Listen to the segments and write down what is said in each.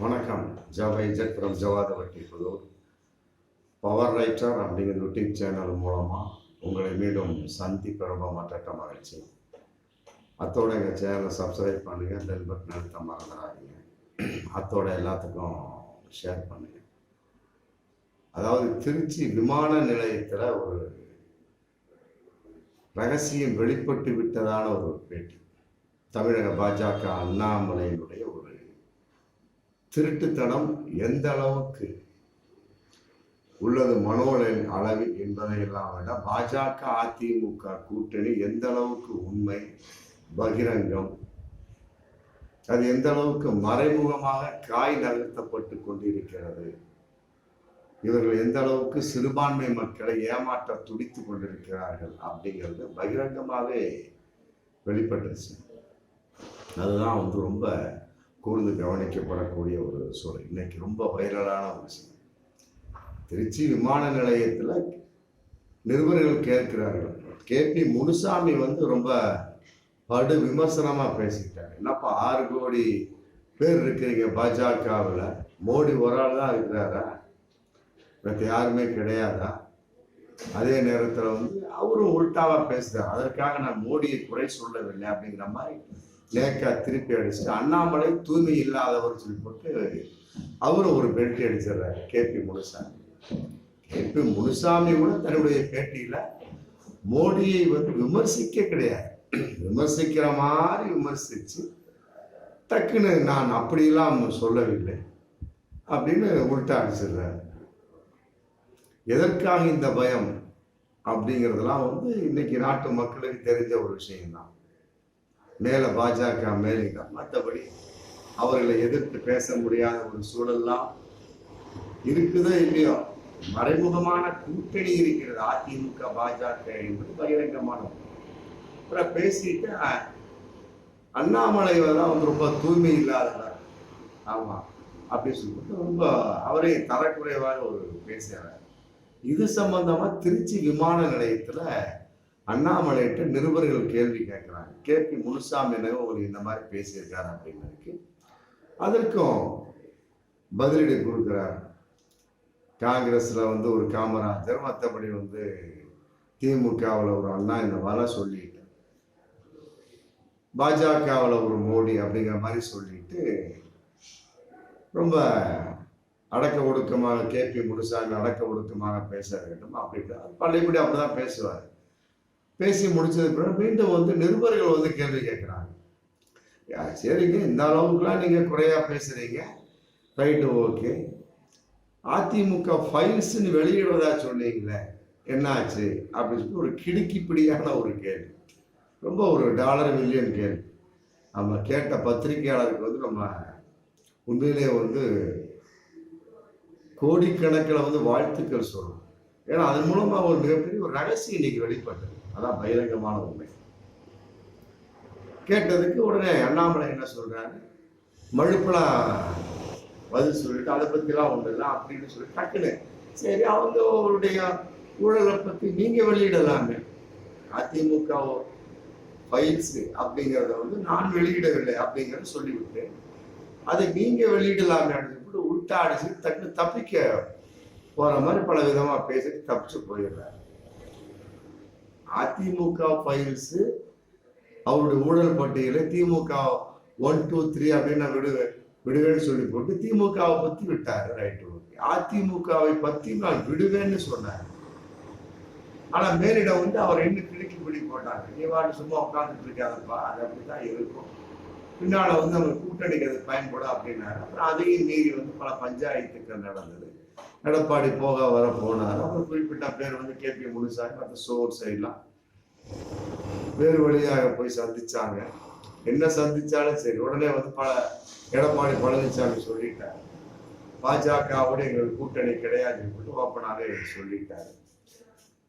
வணக்கம். ஜவைஜெட் from ஜவாதவட்டி Pudur. Power writer அப்படிங்கிற YouTube channel மூலமாக உங்களை மீண்டும் சந்திப்பு ரொம்ப மற்ற மகிழ்ச்சி. அத்தோட எங்கள் சேனலை சப்ஸ்கிரைப் பண்ணுங்கள், பெல் பட்டன் அழுத்த மறந்துடாதீங்க. அத்தோட எல்லாத்துக்கும் ஷேர் பண்ணுங்கள். அதாவது திருச்சி விமான நிலையத்தில் ஒரு ரகசியம் வெளிப்பட்டு விட்டதான ஒரு பேட்டி. தமிழக பாஜக அண்ணாமலையினுடைய ஒரு திருட்டுத்தனம் எந்த அளவுக்கு உள்ளது மனோலின் அளவில் என்பதையெல்லாம் விட பாஜக அதிமுக கூட்டணி எந்த அளவுக்கு உண்மை பகிரங்கம், அது எந்த அளவுக்கு மறைமுகமாக காய் நகர்த்தப்பட்டு கொண்டிருக்கிறது, இவர்கள் எந்த அளவுக்கு சிறுபான்மை மக்களை ஏமாற்ற துடித்து கொண்டிருக்கிறார்கள் அப்படிங்கிறது பகிரங்கமாகவே வெளிப்பட்டுச்சு. அதுதான் ரொம்ப கூர்ந்து கவனிக்கப்படக்கூடிய ஒரு சூழல். இன்னைக்கு ரொம்ப வைரலான ஒரு விஷயம். திருச்சி விமான நிலையத்தில் நிருபர்கள் கேட்கிறார்கள். கேபி முனுசாமி ரொம்ப படு விமர்சனமாக பேசிக்கிட்டாங்க. என்னப்பா 6 கோடி பேர் இருக்கிறீங்க பாஜகவில், மோடி ஒரு ஆள் தான் இருக்கிறாரா, மற்ற யாருமே கிடையாதா? அதே நேரத்தில் அவரும் உள்டாவாக பேசுகிறார். அதற்காக நான் மோடியை குறை சொல்லவில்லை அப்படிங்கிற மாதிரி லேக்கா திருப்பி அடிச்சுட்டு அண்ணாமலை தூய்மை இல்லாதவர் சொல்லி போட்டு அவரும் ஒரு பேட்டி அடிச்சிடுறாரு கேபி முனுசாமி. கேபி முனுசாமி கூட தன்னுடைய பேட்டியில மோடியை விமர்சிக்க கிடையாது, விமர்சிக்கிற மாதிரி விமர்சிச்சு டக்குன்னு நான் அப்படியெல்லாம் சொல்லவில்லை அப்படின்னு உள்டா அடிச்சிடுறாரு. எதற்காக இந்த பயம் அப்படிங்கிறதுலாம் இன்னைக்கு நாட்டு மக்களுக்கு தெரிஞ்ச ஒரு விஷயம்தான். மேல பாஜக மேலிடம், மற்றபடி அவர்களை எதிர்த்து பேச முடியாத ஒரு சூழல்லாம் இருக்குதோ இல்லையோ, மறைமுகமான கூட்டணி இருக்கிறது அதிமுக பாஜக என்பது பகிரங்கமான. அப்புறம் பேசிட்டு அண்ணாமலை தான் ரொம்ப தூய்மை இல்லாதவர், ஆமா அப்படின்னு சொல்லிட்டு அவரே தரக்குறைவாக ஒரு பேசுறாரு. இது சம்பந்தமா திருச்சி விமான நிலையத்துல அண்ணாமலையிட்ட நிருபர்கள் கேள்வி கேட்கிறாங்க. கேபி முனுசாமி உங்களுக்கு இந்த மாதிரி பேசியிருக்காரு அப்படின்னு. அதற்கும் பதிலடி கொடுக்கிறார். காங்கிரஸ்ல ஒரு காமராஜர், மற்றபடி திமுகவில் ஒரு அண்ணா இந்த வர சொல்லிட்டு, பாஜகவில் ஒரு மோடி அப்படிங்கிற மாதிரி சொல்லிட்டு ரொம்ப அடக்க ஒடுக்கமாக கேபி முனுசாமி அடக்க ஒடுக்கமாக பேச வேண்டும் அப்படின்னு பள்ளிப்படி அப்படிதான் பேசுவார். பேசி முடிச்சது பிறகு மீண்டும் நிருபர்கள் கேள்வி கேட்குறாங்க. சரிங்க, இந்த அளவுக்குலாம் நீங்கள் குறையா பேசுறீங்க, ரைட்டு, ஓகே. அதிமுக ஃபைல்ஸ்ன்னு வெளியிடுவதா சொன்னீங்களே, என்னாச்சு அப்படின்னு சொல்லி ஒரு கிடுக்கிப்பிடியான ஒரு கேள்வி, ரொம்ப ஒரு $1 மில்லியன் கேள்வி. நம்ம கேட்ட பத்திரிகையாளருக்கு நம்ம உண்மையிலே கோடிக்கணக்கில் வாழ்த்துக்கள் சொல்லணும். ஏன்னா அதன் மூலமாக ஒரு மிகப்பெரிய ஒரு ரகசியம் இன்னைக்கு வெளிப்பட்டது. அதான் பகிரங்கமான உண்மை. கேட்டதுக்கு உடனே அண்ணாமலை என்ன சொல்றாரு, மழுப்பெல்லாம் பதில் சொல்லிட்டு அதை பத்திலாம் ஒன்று இல்லை அப்படின்னு சொல்லி டக்குன்னு சரி அவங்களுடைய ஊழலை பத்தி நீங்க வெளியிடலாமே, அதிமுக ஃபைல்ஸ் அப்படிங்கிறத நான் வெளியிடவில்லை அப்படிங்கிறத சொல்லிவிட்டு அதை நீங்க வெளியிடலாமே அப்படின்னு சொல்லிட்டு உள்டா அடிச்சு டக்குன்னு தப்பிக்க போற மாதிரி பல விதமா பேசிட்டு தப்பிச்சு போயிடுறாரு. அதிமுக ஃபைல்ஸ் அவருடைய ஊழல் பட்டியலை திமுக 1, 2, 3 அப்படின்னு விடுவேன்னு சொல்லி போட்டு திமுகவை பத்தி விட்டாரு. Right, okay. அதிமுகவை பத்தி நான் விடுவேன்னு சொன்னார். ஆனா மேலிடம் அவர் என்ன கிழக்கி பிடி போட்டாங்க, நீ வாட்டு சும்மா உட்காந்துட்டு இருக்காதப்பா, அது அப்படித்தான் இருக்கும், பின்னால அவங்க கூட்டணிக்கு அது பயன்படும் அப்படின்னாரு. அப்புறம் அதையும் மீறி பல பஞ்சாயத்துக்கள் நடந்தது. எடப்பாடி போக வர போனார். அப்புறம் குறிப்பிட்ட பேர் கேபி முனுசாமி மற்ற சோர் சைட்லாம் வேறு வழியாக போய் சந்திச்சாங்க. என்ன சந்திச்சாலும் சரி உடனே பல எடப்பாடி பழனிசாமி சொல்லிட்டார், பாஜகவோட எங்களுக்கு கூட்டணி கிடையாது ஓப்பனாவே சொல்லிட்டாரு.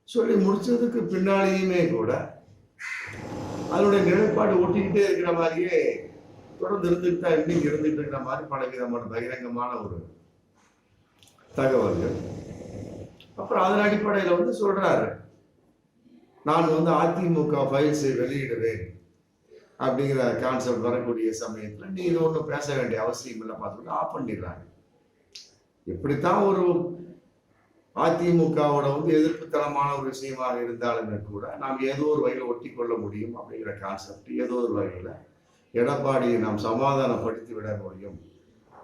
சொல்லி முடிச்சதுக்கு பின்னாலேயுமே கூட அதனுடைய நிலைப்பாடு ஒட்டிக்கிட்டே இருக்கிற மாதிரியே தொடர்ந்து இருந்துட்டு தான் இன்னைக்கு இருந்துட்டு இருக்கிற மாதிரி பல விதமான பகிரங்கமான ஒரு தகவல்கள். அப்புறம் அதன் அடிப்படையில் சொல்றாரு, நான் அதிமுக ஃபைல்ஸை வெளியிடுவேன் அப்படிங்கிற கான்செப்ட் வரக்கூடிய சமயத்துல நீ இது ஒன்றும் பேச வேண்டிய அவசியம் இல்லை பார்த்துட்டு ஆஃப் பண்ணிடுறாங்க. இப்படித்தான் ஒரு அதிமுகவோட எதிர்ப்புத்தனமான ஒரு விஷயமாக இருந்தாலுமே கூட நாம் ஏதோ ஒரு வகையில் ஒட்டி கொள்ள முடியும் அப்படிங்கிற கான்செப்ட் ஏதோ ஒரு வகையில எடப்பாடியை நாம் சமாதானப்படுத்தி விட முடியும்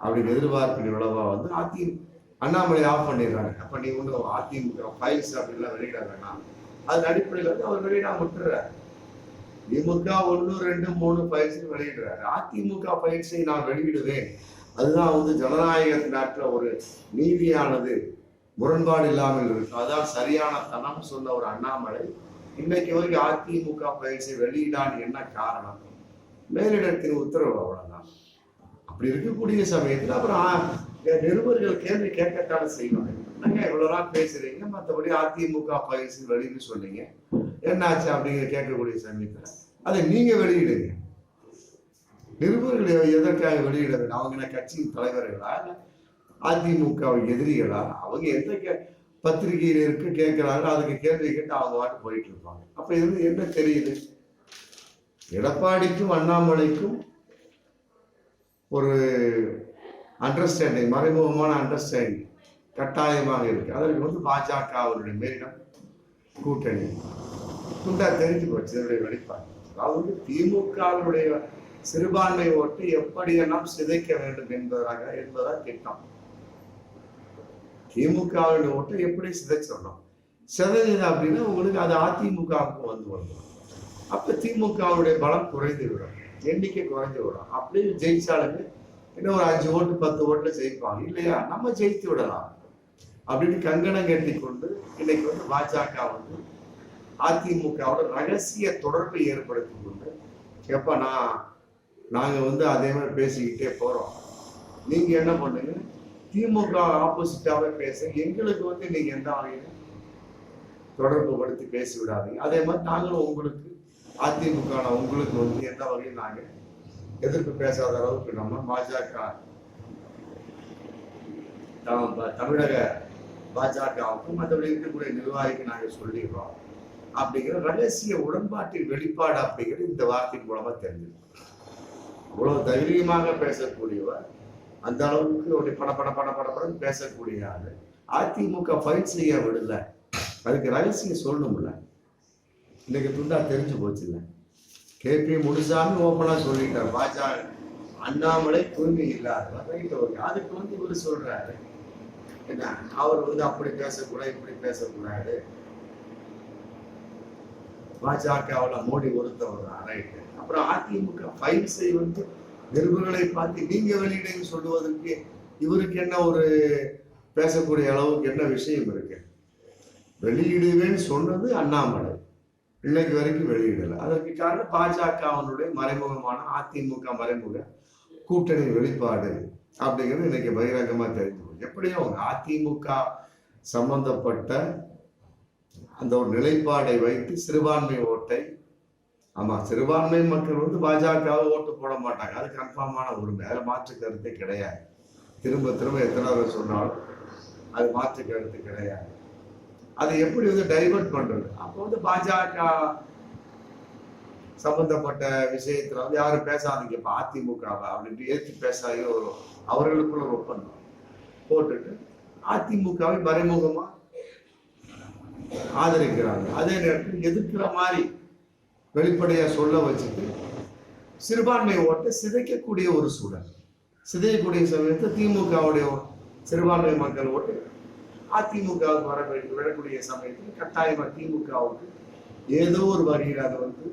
அப்படின்னு எதிர்பார்ப்பின் விளைவா அண்ணாமலை ஆஃப் பண்ணிடுறாங்க. அப்ப நீ ஒன்றும் அதிமுக ஃபைல்ஸ் அப்படின்லாம் வெளியிட வேணாம். அதன் அடிப்படையில் அவர் வெளியிடாம விட்டுறாரு. திமுக 1, 2, 3 ஃபைல்ஸ் வெளியிடுறாரு. அதிமுக ஃபைல்ஸை நான் வெளியிடுவேன். அதுதான் ஜனநாயக நாட்டில் ஒரு நீதியானது முரண்பாடு இல்லாமல் இருக்கு, அதான் சரியான தனம் சொன்ன ஒரு அண்ணாமலை இன்னைக்கு வரைக்கும் அதிமுக பயிற்சி வெளியிடான்னு என்ன காரணம்? மேலிடத்தின் உத்தரவு, அவ்வளவுதான். அப்படி இருக்கக்கூடிய சமயத்துல அப்புறம் நிருபர்கள் கேள்வி கேட்கத்தானே செய்வாங்க. என்னங்க இவ்வளவு நாள் பேசுறீங்க, மற்றபடி அதிமுக பயிற்சி வெளியிட்டு சொன்னீங்க, என்னாச்சு அப்படிங்கிற கேட்கக்கூடிய சமயத்துல அதை நீங்க வெளியிடுங்க. நிருபர்கள் எதற்காக வெளியிட வேண்டும்? அவங்க கட்சியின் தலைவர்களா அதிமுக எதிரிகளா? அவங்க எந்த பத்திரிகையில இருக்கு கேட்கிறாங்க, அதுக்கு கேள்வி கேட்டு அவங்க வாட்டு போயிட்டு இருப்பாங்க. அப்ப இது என்ன தெரியுது? எடப்பாடிக்கும் அண்ணாமலைக்கும் ஒரு அண்டர்ஸ்டாண்டிங், மறைமுகமான அண்டர்ஸ்டாண்டிங் கட்டாயமாக இருக்கு. அதற்கு பாஜக அவருடைய மேலிடம் கூட்டணி துண்டா தெரிஞ்சு போச்சு. இதனுடைய வெளிப்பாடு அதாவது திமுகவினுடைய சிறுபான்மை ஓட்டு எப்படியெல்லாம் சிதைக்க வேண்டும் என்பதா திட்டம். திமுகவின் ஓட்டை எப்படி சிதைச்சிடணும், சிதைஞ்சது அப்படின்னா உங்களுக்கு அது அதிமுகவுக்கு வந்துடும். அப்ப திமுகவுடைய பலம் குறைந்து விடும், எண்ணிக்கை குறைந்து விடும். அப்படியே ஜெயிச்சாலுமே இன்னும் ஒரு 5 ஓட்டு 10 ஓட்டுல ஜெயிப்பாங்க, இல்லையா நம்ம ஜெயித்து விடலாம் அப்படின்னு கங்கணம் கட்டி கொண்டு இன்னைக்கு பாஜக அதிமுகவோட ரகசிய தொடர்பை ஏற்படுத்தி கொண்டு எப்ப நாங்க அதே மாதிரி பேசிக்கிட்டே போறோம், நீங்க என்ன பண்ணுங்க திமுக ஆப்போசிட்டாவே பேச, எங்களுக்கு நீங்க எந்த வகையில தொடர்பு படுத்தி பேசி விடாதீங்க. அதே மாதிரி நாங்களும் உங்களுக்கு அதிமுக உங்களுக்கு எந்த வகையில் நாங்க எதிர்ப்பு பேசாத அளவுக்கு நம்ம பாஜக தமிழக பாஜகவுக்கும் மற்றபடி இருக்கக்கூடிய நிர்வாகிக்கு நாங்க சொல்லிடுறோம் அப்படிங்கிற ரகசிய உடன்பாட்டின் வெளிப்பாடு அப்படிங்கிறது இந்த வார்த்தையின் மூலமா தெரிஞ்சிருக்கும். அவ்வளவு தைரியமாக பேசக்கூடியவர், அந்த அளவுக்கு ஒரு படப்படன்னு பேசக்கூடிய ஆளு அதிமுக ஃபைட் செய்ய விடல, அதுக்கு ரகசியம் சொல்லணும்ல. இன்னைக்கு துண்டா தெரிஞ்சு போச்சு இல்ல. KP முனுசாமி ஓப்பனா சொல்லிட்டார், பாஜக அண்ணாமலை தூய்மை இல்லாதவர். அதுக்கு இவரு சொல்றாரு என்ன, அவர் அப்படி பேசக்கூடாது இப்படி பேசக்கூடாது, பாஜகவில் மோடி ஒருத்தவர் தான், ரைட்டு. அப்புறம் அதிமுக ஃபைல்ஸை நிருபர்களை பார்த்து நீங்க வெளியிடுன்னு சொல்லுவதற்கு இவருக்கு என்ன ஒரு பேசக்கூடிய அளவுக்கு என்ன விஷயம் இருக்கு? வெளியிடுவேன்னு சொன்னது அண்ணாமலை, இன்னைக்கு வரைக்கும் வெளியிடல. அதற்கு காரணம் பாஜகவினுடைய மறைமுகமான அதிமுக மறைமுக கூட்டணி வெளிப்பாடு அப்படிங்கிறது இன்னைக்கு பகிரங்கமா தெரிஞ்சு போகுது. எப்படியும் அதிமுக சம்பந்தப்பட்ட அந்த ஒரு நிலைப்பாடை வைத்து சிறுபான்மை ஓட்டை, ஆமா சிறுபான்மை மக்கள் பாஜகவை ஓட்டு போட மாட்டாங்க, அது கன்ஃபார்மான உரிமை, அதுல மாற்று கருத்து கிடையாது. திரும்ப திரும்ப எத்தனை தடவை சொன்னாலும் அது மாற்று கருத்து கிடையாது. அதை எப்படி டைவர்ட் பண்றது? அப்போ பாஜக சம்பந்தப்பட்ட விஷயத்துல யாரும் பேசாதீங்க இப்ப அதிமுகவை அப்படின்ட்டு ஏற்றி பேசாத அவர்களுக்குள்ள ஒரு ஒப்பந்தம் போட்டுட்டு அதிமுகவை மறைமுகமா ஆதரிக்கிறாங்க. அதே நேரத்தில் எதிர்க்கிற மாதிரி வெளிப்படையா சொல்ல வச்சுட்டு சிறுபான்மை ஓட்டை சிதைக்கக்கூடிய ஒரு சூழல், சிதைக்கக்கூடிய சமயத்தில் திமுகவுடைய சிறுபான்மை மக்கள் ஓட்டு அதிமுகவுக்கு வர விடக்கூடிய சமயத்தில் கட்டாயமா திமுகவுக்கு ஏதோ ஒரு வகையில் அது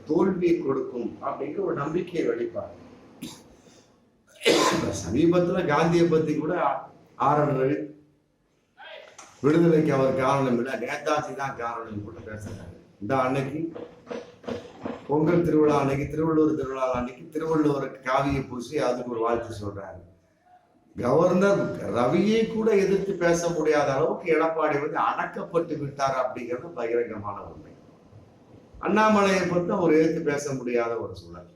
தோல்வியை கொடுக்கும் அப்படிங்கிற ஒரு நம்பிக்கையை வெளிப்பாடு. சமீபத்துல காந்தியை பத்தி கூட ஆரம்ப விடுதலைக்கு அவர் காரணம் இல்லை, நேதாஜி தான் காரணம் கூட பேசுறாரு. இந்த அன்னைக்கு பொங்கல் திருவிழா அன்னைக்கு, திருவள்ளுவர் திருவிழா அன்னைக்கு திருவள்ளுவருக்கு காவியை பூசி அதுக்கு ஒரு வாழ்த்து சொல்றாரு. கவர்னர் ரவியை கூட எதிர்த்து பேச முடியாத அளவுக்கு எடப்பாடி அடக்கப்பட்டு விட்டார் அப்படிங்கிறது பகிரங்கமான உண்மை. அண்ணாமலையை பத்தி அவர் எதிர்த்து பேச முடியாத ஒரு சூழல்.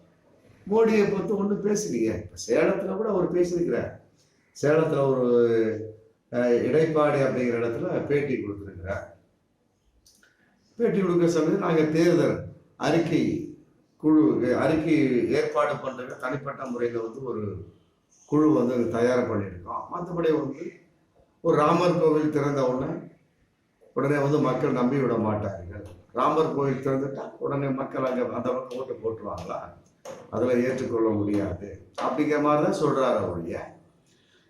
மோடியை பத்தி ஒண்ணு பேசுறீங்க, இப்ப சேலத்துல கூட அவர் பேசியிருக்கிறார். சேலத்துல ஒரு இடைப்பாடி அப்படிங்கிற இடத்துல பேட்டி கொடுத்துருக்கிறார். பேட்டி கொடுக்குற சமயத்தில் நாங்கள் தேர்தல் அறிக்கை குழு அறிக்கை ஏற்பாடு பண்றது தனிப்பட்ட முறையில் வந்து ஒரு குழு வந்து தயார் பண்ணியிருக்கோம். மற்றபடி வந்து ஒரு ராமர் கோவில் திறந்த உடனே வந்து மக்கள் நம்பி விட மாட்டார்கள். ராமர் கோவில் திறந்துட்டா உடனே மக்கள் அங்கே அந்த பக்கம் ஓட்டு போட்டுருவாங்களா? அதில் ஏற்றுக்கொள்ள முடியாது அப்படிங்கிற மாதிரி தான் சொல்றாரு அவருடைய.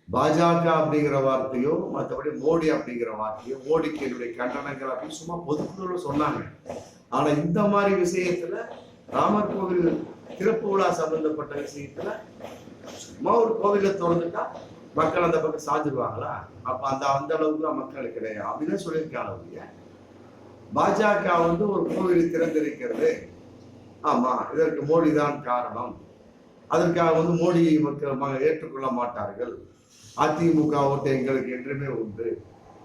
பாஜக அப்படிங்கிற வார்த்தையோ மற்றபடி மோடி அப்படிங்கிற வார்த்தையோ, மோடிக்கு என்னுடைய கண்டனங்கள் அப்படின்னு சும்மா பொதுக்குழு சொன்னாங்க. ஆனா இந்த மாதிரி விஷயத்துல ராமர் கோவில் திறப்பு விழா சம்பந்தப்பட்ட விஷயத்துல சும்மா ஒரு கோவில திறந்துட்டா மக்கள் அந்த பக்கம் சாஞ்சிருவாங்களா? அப்ப அந்த அளவுக்கு தான் மக்கள் கிடையாது அப்படின்னு சொல்லியிருக்காங்க. பாஜக வந்து ஒரு கோவில் திறந்திருக்கிறது, ஆமா இதற்கு மோடி தான் காரணம், அதற்காக வந்து மோடியை மக்கள் ஏற்றுக்கொள்ள மாட்டார்கள், அதிமுக ஓட்டு எங்களுக்கு என்றுமே உண்டு,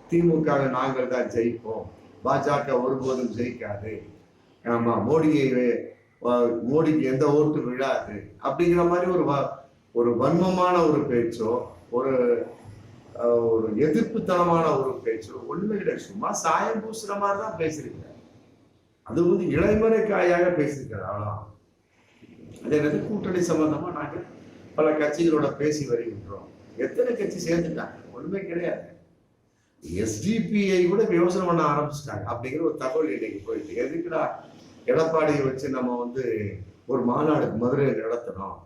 திமுக நாங்கள் தான் ஜெயிப்போம், பாஜக ஒருபோதும் ஜெயிக்காது, ஆமா மோடிக்கு எந்த ஓட்டு விழாது அப்படிங்கிற மாதிரி ஒரு வன்மமான ஒரு பேச்சோ ஒரு எதிர்ப்புத்தனமான ஒரு பேச்சோ ஒண்ணுமே சும்மா சாயம் பூசுற மாதிரி தான் பேசியிருக்காரு. அது வந்து இளைமறை காயாக பேசியிருக்காரு, அவ்வளவுதான். அதே நேரத்தில் கூட்டணி சம்பந்தமா நாங்கள் பல கட்சிகளோட பேசி வருகின்றோம். எத்தனை கட்சி சேர்ந்துட்டாங்க? ஒண்ணுமே கிடையாது. எஸ்டிபிஐ கூட யோசனை பண்ண ஆரம்பிச்சிட்டாங்க அப்படிங்கிற ஒரு தகவல் இன்னைக்கு போயிட்டு, எதுக்குடா எடப்பாடியை வச்சு நம்ம வந்து ஒரு மாநாடு மதுரையில் நடத்தணும்?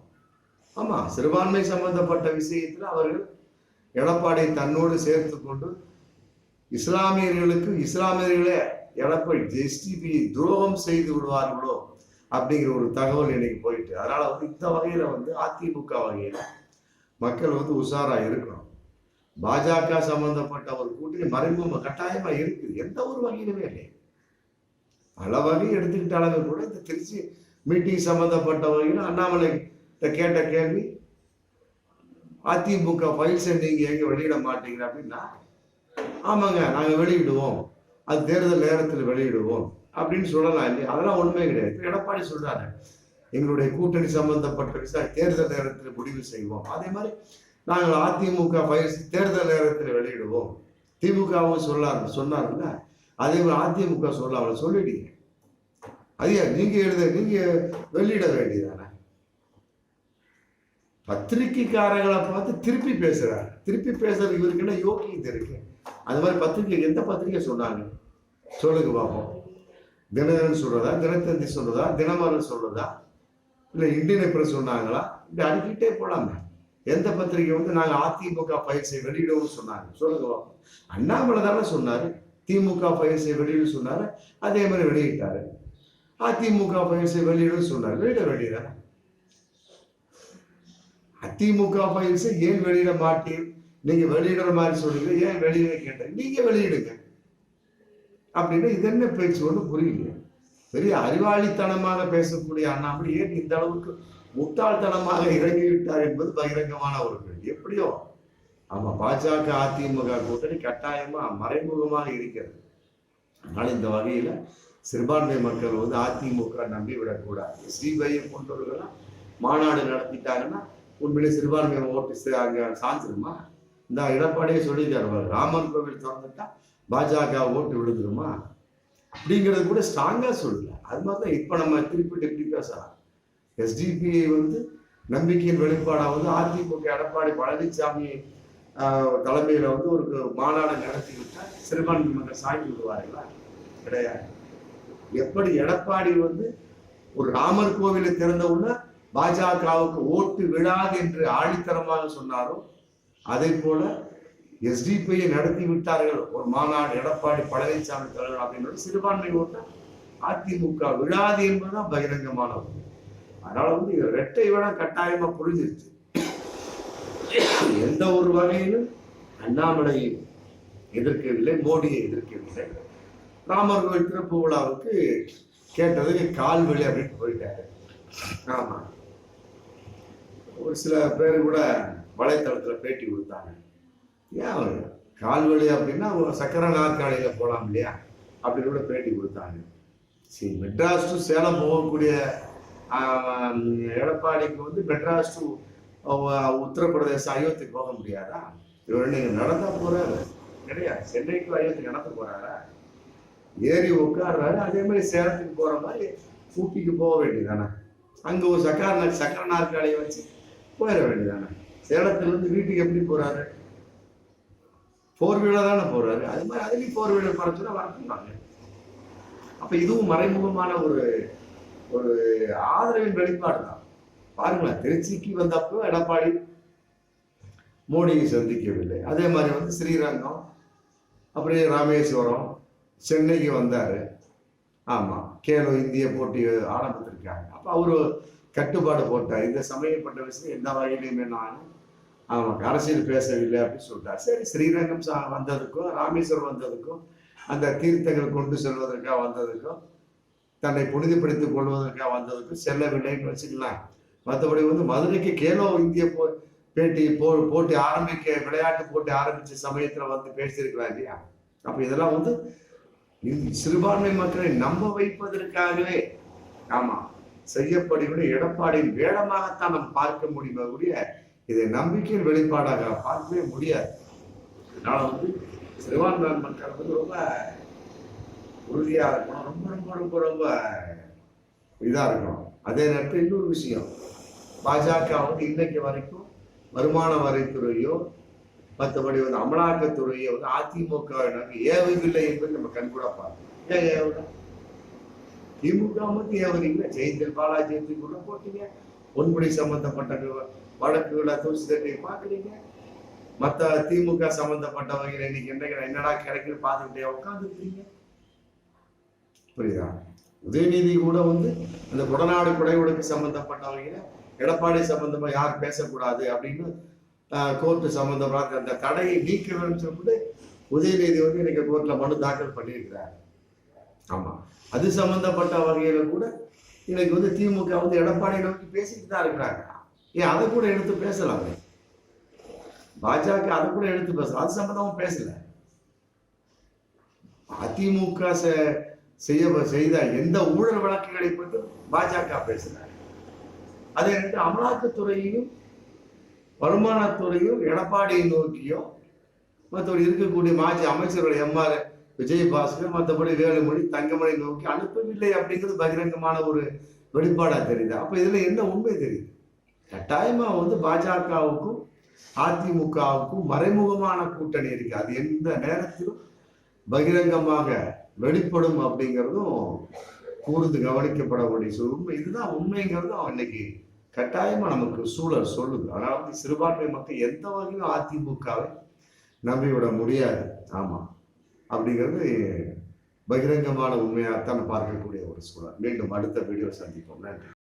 ஆமா, சிறுபான்மை சம்பந்தப்பட்ட விஷயத்துல அவர்கள் எடப்பாடியை தன்னோடு சேர்த்து கொண்டு இஸ்லாமியர்களே எடப்பாடி எஸ்டிபி துரோகம் செய்து விடுவார்களோ அப்படிங்கிற ஒரு தகவல் இன்னைக்கு போயிட்டு, அதனால வந்து இந்த வகையில வந்து அதிமுக வகையில மக்கள் வந்து உஷாரா இருக்கணும். பாஜக சம்பந்தப்பட்ட ஒரு கூட்டணி மறைமுக கட்டாயமா இருக்குது, எந்த ஒரு வகையிலுமே இல்லை. பல வகை எடுத்துக்கிட்டாலும் கூட இந்த திருச்சி மீட்டிங் சம்பந்தப்பட்ட வகையில் அண்ணாமலை கேட்ட கேள்வி, அதிமுக ஃபைல்ஸை நீங்க எங்க வெளியிட மாட்டீங்க அப்படின்னா, ஆமாங்க நாங்க வெளியிடுவோம், அது தேர்தல் நேரத்தில் வெளியிடுவோம் அப்படின்னு சொல்லலாம் இல்லையா? அதெல்லாம் ஒண்ணுமே கிடையாது. இப்ப எடப்பாடி சொல்றாரு, எங்களுடைய கூட்டணி சம்பந்தப்பட்ட விஷயம் தேர்தல் நேரத்தில் முடிவு செய்வோம், அதே மாதிரி நாங்கள் அதிமுக ஃபைல்ஸ் தேர்தல் நேரத்தில் வெளியிடுவோம். திமுகவும் சொன்னாருல்ல, அதே மாதிரி அதிமுக சொல்லிட்டீங்க, ஐயா நீங்க வெளியிட வேண்டியதானே? பத்திரிகைக்காரர்களை பார்த்து திருப்பி பேசுறாரு. திருப்பி பேசுறது இவருக்கு என்ன யோக்கியது இருக்கு? அந்த மாதிரி பத்திரிகை எந்த பத்திரிகை சொன்னாங்க சொல்லுங்க பார்ப்போம். தினகரன் சொல்றதா, தினத்தந்தி சொல்றதா, தினமலர் சொல்றதா, இல்ல இந்தியன் எக்ஸ்பிரஸ் சொன்னாங்களா? இப்படி அடிக்கிட்டே போலாமே. எந்த பத்திரிகை வந்து நாங்க அதிமுக ஃபைல்ஸை வெளியிடவும் சொன்னாங்க சொல்லுங்க பார்ப்போம். அண்ணாமலை தானே சொன்னாரு திமுக ஃபைல்ஸை வெளியிட சொன்னாரு, அதே மாதிரி வெளியிட்டாரு. அதிமுக ஃபைல்ஸை வெளியிட சொன்னாரு, வெளியிட வேண்டியதானே? அதிமுக ஃபைல்ஸை ஏன் வெளியிட மாட்டீங்க? நீங்க வெளியிடுற மாதிரி சொல்லுங்க, ஏன் வெளியிட கேட்டேன், நீங்க வெளியிடுங்க அப்படின்னு. இது என்ன பேச்சு ஒன்று புரியல. பெரிய அறிவாளித்தனமாக பேசக்கூடிய அண்ணாமலை ஏன் இந்த அளவுக்கு முட்டாள்தனமாக இறங்கிவிட்டார் என்பது பகிரங்கமான ஒரு கேள்வி. எப்படியோ ஆமா, பாஜக அதிமுக கூட்டணி கட்டாயமா மறைமுகமாக இருக்கிறது. அதனால இந்த வகையில சிறுபான்மை மக்கள் வந்து அதிமுக நம்பி விடக்கூடாது. ஸ்ரீபையை கொண்டவர்கள்லாம் மாநாடு நடத்திட்டாங்கன்னா உண்மையிலே சிறுபான்மை ஓட்டு அங்க சாஞ்சிருமா? இந்த எடப்பாடியே சொல்லிட்டாரு, ராமர் கோவில் திறந்துட்டா பாஜக ஓட்டு விழுந்துருமா அப்படிங்கிறது கூட ஸ்ட்ராங்கா சொல்லல. அது மாதிரிதான் இப்ப நம்ம திருப்பி பேசலாம். எஸ்டிபிஐ வந்து நம்பிக்கையின் வெளிப்பாடா வந்து அதிமுக எடப்பாடி பழனிசாமி தலைமையில வந்து ஒரு மாநாடு நடத்தி விட்டா சிறுபான்மை மக்கள் சாய்ந்து விடுவார்களா? கிடையாது. எப்படி எடப்பாடி வந்து ஒரு ராமர் கோவிலை திறந்த உடனே பாஜகவுக்கு ஓட்டு விழாது என்று ஆழித்தரமாக சொன்னாரோ, அதே போல எஸ்டிபிஐ நடத்தி விட்டார்கள் ஒரு மாநாடு எடப்பாடி பழனிசாமி தலைவர் அப்படின்னு சிறுபான்மை ஓட்டு அதிமுக விழாது என்பதுதான் பகிரங்கமான ஒன்று. அதனால வந்து இரட்டை வேடம் கட்டாயமா புரிஞ்சிருச்சு. எந்த ஒரு வகையிலும் அண்ணாமலை எதிர்க்கவில்லை, மோடியை எதிர்க்கவில்லை. ராமர் கோவில் திறப்பு விழாவுக்கு கேட்டதுக்கு கால்வெளி அப்படின்னு போயிட்டாரு. ஆமா, ஒரு சில பேர் கூட வலைத்தளத்துல பேட்டி கொடுத்தாங்க. ஏன் கால்வெளி அப்படின்னா சக்கர நாற்காலியில போலாம் இல்லையா அப்படின்னு கூட பேட்டி கொடுத்தாங்க. சரி, மெட்ராஸ் டு சேலம் போகக்கூடிய எடப்பாடிக்கு வந்து மெட்ராஸ் டு உத்தரப்பிரதேச அயோத்திக்கு போக முடியாதா? இவர் நீங்க நடந்தா போறாரு கிடையாது, சென்னைக்கு அயோத்தி நடந்து போறாரா? ஏறி உட்கார்றாரு. அதே மாதிரி சேலத்துக்கு போற மாதிரி ஊட்டிக்கு போக வேண்டியதானே? அங்க ஒரு சக்கர நாற்காலியை வச்சு போயிட வேண்டியதானே. சேலத்துல இருந்து வீட்டுக்கு எப்படி போறாரு? 4 வீலர் தானே போறாரு. அது மாதிரி அதுலயும் 4 வீலர் பறச்சுன்னா வரட்டும்னாங்க. அப்ப இதுவும் மறைமுகமான ஒரு ஒரு ஆதரவின் வெளிப்பாடு தான். பாருங்களேன், திருச்சிக்கு வந்தப்போ எடப்பாடி மோடியை சந்திக்கவில்லை. அதே மாதிரி வந்து ஸ்ரீரங்கம், அப்படியே ராமேஸ்வரம், சென்னைக்கு வந்தாரு. ஆமா, கேலோ இந்திய போட்டி ஆரம்பித்திருக்காங்க. அப்ப அவரு கட்டுப்பாடு போட்டார். இந்த சமயப்பட்ட விஷயம் எந்த வகையிலுமே நான் அரசியல் பேசவில்லை அப்படின்னு சொல்லிட்டார். சரி, ஸ்ரீரங்கம் வந்ததுக்கும் ராமேஸ்வரம் வந்ததுக்கும் அந்த தீர்த்தங்கள் கொண்டு செல்வதற்காக வந்ததுக்கும் தன்னை புனிதப்படுத்திக் கொள்வதற்காக வந்ததுக்கும் செல்லவில்லைன்னு வச்சுக்கலாம். மற்றபடி வந்து மதுரைக்கு கேலோ இந்திய போட்டி விளையாட்டு போட்டி ஆரம்பிச்ச சமயத்துல வந்து பேசியிருக்கலாம் இல்லையா? அப்ப இதெல்லாம் வந்து சிறுபான்மை மக்களை நம்ப வைப்பதற்காகவே ஆமா செய்யப்படுகிற எடப்பாடியின் வேடமாகத்தான் நம்ம பார்க்க முடியுமே ஒழிய இதை நம்பிக்கையின் வெளிப்பாடாக பார்க்கவே முடியாது. அதனால வந்து சிறுபான்மை மக்கள் வந்து ரொம்ப உறுதியா இருக்கணும், ரொம்ப ரொம்ப ரொம்ப ரொம்ப இதா இருக்கணும். அதே நேரத்தில் இன்னொரு விஷயம், பாஜக வந்து இன்னைக்கு வரைக்கும் வருமான வரித்துறையோ மற்றபடி வந்து அமலாக்கத்துறையோ வந்து அதிமுக ஏவவில்லை என்பது நம்ம கண்கூட பார்க்கணும். ஏன் ஏவல? திமுக வந்து ஏவறீங்க. ஜெயந்தல் பாலாஜி கூட போட்டீங்க. பொன்முடி சம்பந்தப்பட்ட வழக்குகளை தூசி தட்டி பாக்குறீங்க. மற்ற திமுக சம்பந்தப்பட்டவங்க இன்னைக்கு என்னடா கிடைக்குன்னு பார்த்துக்கிட்டே உட்காந்துருக்கீங்க. புரியுதா? உதயநிதி கூட வந்து அந்த கொடநாடு குடைவழக்கு சம்பந்தப்பட்டவங்க எடப்பாடி சம்பந்தமா யார் பேசக்கூடாது அப்படின்னு கோர்ட்டு சம்பந்தமாக அந்த தடையை நீக்க வேண்டும் சொல்லிட்டு உதயநிதி வந்து இன்னைக்கு கோர்ட்ல மனு தாக்கல் பண்ணியிருக்கிறார். ஆமா, அது சம்பந்தப்பட்ட வகையில கூட இன்னைக்கு வந்து திமுக வந்து எடப்பாடியை நோக்கி பேசிட்டு தான் இருக்கிறாங்க. ஏன் அதை கூட எடுத்து பேசலாம்? பாஜக அதை கூட எடுத்து பேசலாம், அது சம்பந்தமா பேசல. அதிமுக செய்த எந்த ஊழல் வழக்குகளை பற்றி பாஜக பேசுறாங்க. அதே நேரத்தில் அமலாக்கத்துறையையும் வருமானத்துறையும் எடப்பாடியை நோக்கியோ மற்றபடி இருக்கக்கூடிய மாஜி அமைச்சர்கள் எம்ஆர் விஜயபாஸ்கர் மற்றபடி வேலுமணி தங்கமணி நோக்கி அனுப்பவில்லை அப்படிங்கிறது பகிரங்கமான ஒரு வெளிப்பாடா தெரியுது. அப்ப இதுல என்ன உண்மை தெரியுது? கட்டாயமா வந்து பாஜகவுக்கும் அதிமுகவுக்கும் மறைமுகமான கூட்டணி இருக்கு. அது எந்த நேரத்திலும் பகிரங்கமாக வெளிப்படும் அப்படிங்கிறதும் கூர்ந்து கவனிக்கப்பட வேண்டிய உண்மை. இதுதான் உண்மைங்கிறதும் இன்னைக்கு கட்டாயமா நமக்கு சூழல் சொல்லுது. அதனால வந்து சிறுபான்மை மக்கள் எந்த வகையிலும் அதிமுகவை நம்பிவிட முடியாது. ஆமா, அப்படிங்கிறது பகிரங்கமான உண்மையாகத்தான் பார்க்கக்கூடிய ஒரு சூழல். மீண்டும் அடுத்த வீடியோ சந்திப்போம். நன்றி.